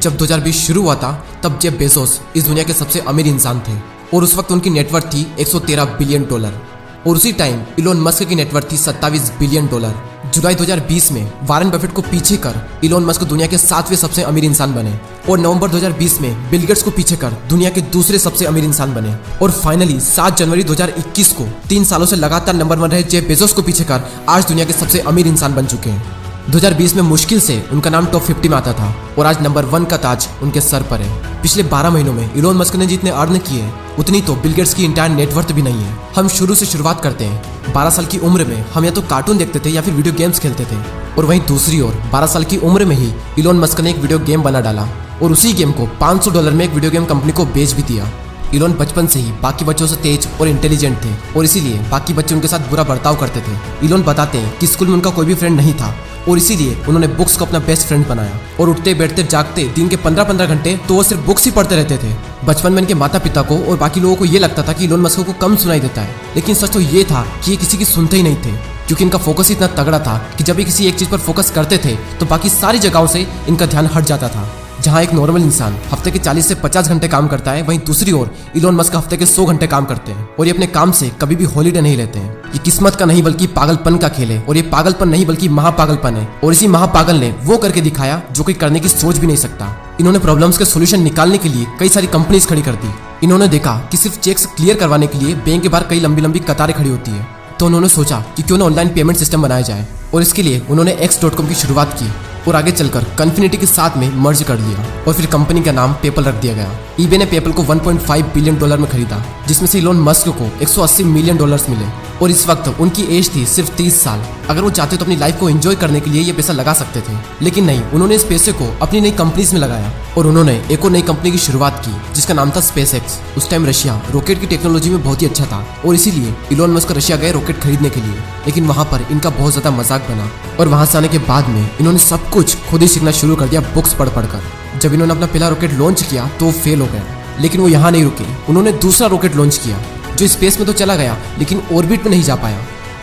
जब 2020 शुरू हुआ था तब जेफ बेजोस इस दुनिया के सबसे अमीर इंसान थे और उस वक्त उनकी नेटवर्थ थी 113 बिलियन डॉलर। और उसी टाइम इलोन मस्क की नेटवर्थ थी 27 बिलियन डॉलर। जुलाई 2020 में वारेन बफेट को पीछे कर इलोन मस्क दुनिया के 7वें सबसे अमीर इंसान बने और नवंबर 2020 में बिल गेट्स को पीछे कर दुनिया के दूसरे सबसे अमीर इंसान बने। और फाइनली 7 जनवरी 2021 को 3 सालों से लगातार नंबर 1 रहे जेफ बेजोस को पीछे कर आज दुनिया के सबसे अमीर इंसान बन चुके हैं। 2020 में मुश्किल से उनका नाम टॉप 50 में आता था और आज नंबर 1 का ताज उनके सर पर है। पिछले 12 महीनों में इलोन मस्क ने जितने अर्न किए उतनी तो बिल गेट्स की इंटायर नेटवर्थ भी नहीं है। हम शुरू से शुरुआत करते हैं। 12 साल की उम्र में हम या तो कार्टून देखते थे या फिर वीडियो गेम्स खेलते थे और वहीं दूसरी ओर 12 साल की उम्र में ही इलोन मस्क ने एक वीडियो गेम बना डाला और उसी गेम को $500 में एक वीडियो गेम कंपनी को बेच भी दिया। इलोन बचपन से ही बाकी बच्चों से तेज और इंटेलिजेंट थे और इसीलिए बाकी बच्चे उनके साथ बुरा बर्ताव करते थे। इलोन बताते हैं कि स्कूल में उनका कोई भी फ्रेंड नहीं था और इसीलिए उन्होंने बुक्स को अपना बेस्ट फ्रेंड बनाया और उठते बैठते जागते दिन के 15-15 घंटे तो वो सिर्फ बुक्स ही पढ़ते रहते थे। बचपन में इनके माता पिता को और बाकी लोगों को ये लगता था कि इलोन मस्क को कम सुनाई देता है, लेकिन सच तो ये था कि ये किसी की सुनते ही नहीं थे क्योंकि इनका फोकस इतना तगड़ा था कि जब ये किसी एक चीज पर फोकस करते थे तो बाकी सारी जगहों से इनका ध्यान हट जाता था। जहां एक नॉर्मल इंसान हफ्ते के 40 से 50 घंटे काम करता है, वहीं दूसरी ओर इलोन मस्क हफ्ते के 100 घंटे काम करते हैं और ये अपने काम से कभी भी हॉलीडे नहीं लेते हैं। ये किस्मत का नहीं बल्कि पागलपन का खेल है और ये पागलपन नहीं बल्कि महापागलपन है और इसी महापागल ने वो करके दिखाया जो कोई करने की सोच भी नहीं सकता। इन्होंने प्रॉब्लम्स के सोल्यूशन निकालने के लिए कई सारी कंपनीज खड़ी कर दी। इन्होंने देखा कि सिर्फ चेक्स क्लियर करवाने के लिए बैंक के बाहर कई लंबी लंबी कतारें खड़ी होती है, तो उन्होंने सोचा कि क्यों ना ऑनलाइन पेमेंट सिस्टम बनाया जाए और इसके लिए उन्होंने X.com की शुरुआत की और आगे चलकर कन्फिनिटी के साथ में मर्ज कर लिया और फिर कंपनी का नाम पेपल रख दिया गया। ईबे ने पेपल को $1.5 बिलियन में खरीदा, जिसमें से इलोन मस्क को $180 मिलियन मिले और इस वक्त उनकी एज थी सिर्फ 30 साल। अगर वो चाहते तो अपनी लाइफ को एंजॉय करने के लिए ये पैसा लगा सकते थे, लेकिन नहीं, उन्होंने इस पैसे को अपनी नई कंपनीज में लगाया और उन्होंने एक और नई कंपनी की शुरुआत की जिसका नाम था SpaceX। उस टाइम रशिया रॉकेट की टेक्नोलॉजी में बहुत ही अच्छा था और इसीलिए इलोन मस्क रशिया गए रॉकेट खरीदने के लिए, लेकिन वहां पर इनका बहुत ज्यादा मजाक बना और वहां से आने के बाद में इन्होंने सब कुछ खुद ही सीखना शुरू कर दिया बुक्स पढ़ कर। जब इन्होंने अपना पहला रॉकेट लॉन्च किया तो वो फेल हो गया, लेकिन वो यहाँ नहीं रुके। उन्होंने दूसरा रॉकेट लॉन्च किया जो स्पेस में तो चला गया लेकिन ऑर्बिट में नहीं जा पाया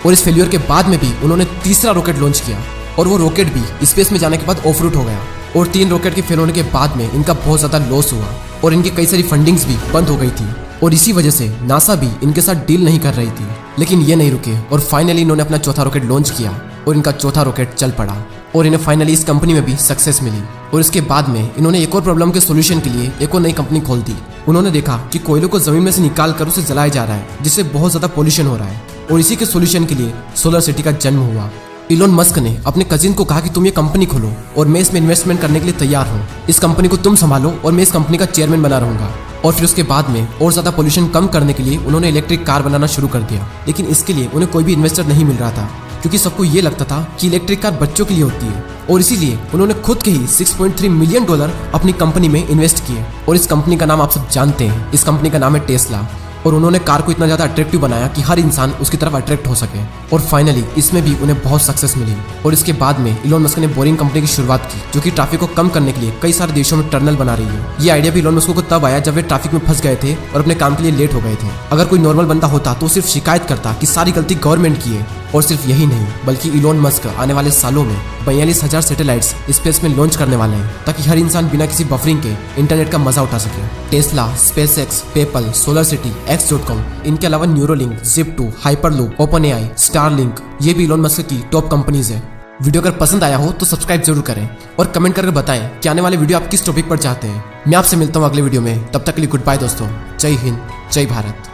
और इस फेल्यूर के बाद में भी उन्होंने तीसरा रॉकेट लॉन्च किया और वो रॉकेट भी स्पेस में जाने के बाद ऑफ रूट हो गया और 3 रॉकेट के फेल होने के बाद में इनका बहुत ज्यादा लॉस हुआ और इनकी कई सारी फंडिंग्स भी बंद हो गई थी और इसी वजह से नासा भी इनके साथ डील नहीं कर रही थी। लेकिन ये नहीं रुके और फाइनली इन्होंने अपना चौथा रॉकेट लॉन्च किया और इनका चौथा रॉकेट चल पड़ा और इन्हें फाइनली इस कंपनी में भी सक्सेस मिली। और इसके बाद में इन्होंने एक और प्रॉब्लम के सोल्यूशन के लिए एक और नई कंपनी खोल दी। उन्होंने देखा कि कोयले को जमीन में से निकाल कर उसे जलाया जा रहा है जिससे बहुत ज्यादा पोल्यूशन हो रहा है और इसी के सोल्यूशन के लिए सोलर सिटी का जन्म हुआ। इलोन मस्क ने अपने कजिन को कहा कि तुम ये कंपनी खोलो और मैं इसमें इन्वेस्टमेंट करने के लिए तैयार हूँ। इस कंपनी को तुम संभालो और मैं इस कंपनी का चेयरमैन बना रहूंगा। और फिर उसके बाद में और ज्यादा पोल्यूशन कम करने के लिए उन्होंने इलेक्ट्रिक कार बनाना शुरू कर दिया, लेकिन इसके लिए उन्हें कोई भी इन्वेस्टर नहीं मिल रहा था क्योंकि सबको ये लगता था कि इलेक्ट्रिक कार बच्चों के लिए होती है और इसीलिए उन्होंने खुद के ही $6.3 मिलियन अपनी कंपनी में इन्वेस्ट किए और इस कंपनी का नाम आप सब जानते हैं। इस कंपनी का नाम है टेस्ला और उन्होंने कार को इतना ज्यादा अट्रैक्टिव बनाया कि हर इंसान उसकी तरफ अट्रैक्ट हो सके और फाइनली इसमें भी उन्हें बहुत सक्सेस मिली। और इसके बाद में इलोन मस्क ने बोरिंग कंपनी की शुरुआत की जो कि ट्रैफिक को कम करने के लिए कई सारे देशों में टनल बना रही है। ये आइडिया भी इलोन मस्क को तब आया जब वे ट्रैफिक में फंस गए थे और अपने काम के लिए लेट हो गए थे। अगर कोई नॉर्मल बंदा होता तो सिर्फ शिकायत करता कि सारी गलती गवर्नमेंट की है। और सिर्फ यही नहीं बल्कि इलोन मस्क आने वाले सालों में 42,000 सैटेलाइट्स स्पेस में लॉन्च करने वाले हैं ताकि हर इंसान बिना किसी बफरिंग के इंटरनेट का मजा उठा सके। Tesla, SpaceX, PayPal, solar city, X.com, इनके अलावा Neuralink, Zip2, hyperloop, OpenAI, Starlink, ये भी इलोन मस्क की टॉप कंपनीज है। वीडियो अगर पसंद आया हो तो सब्सक्राइब जरूर करें और कमेंट करके बताएं कि आने वाले वीडियो आप किस टॉपिक पर चाहते हैं। मैं आपसे मिलता हूँ अगले वीडियो में, तब तक के लिए गुड बाय दोस्तों। जय हिंद, जय भारत।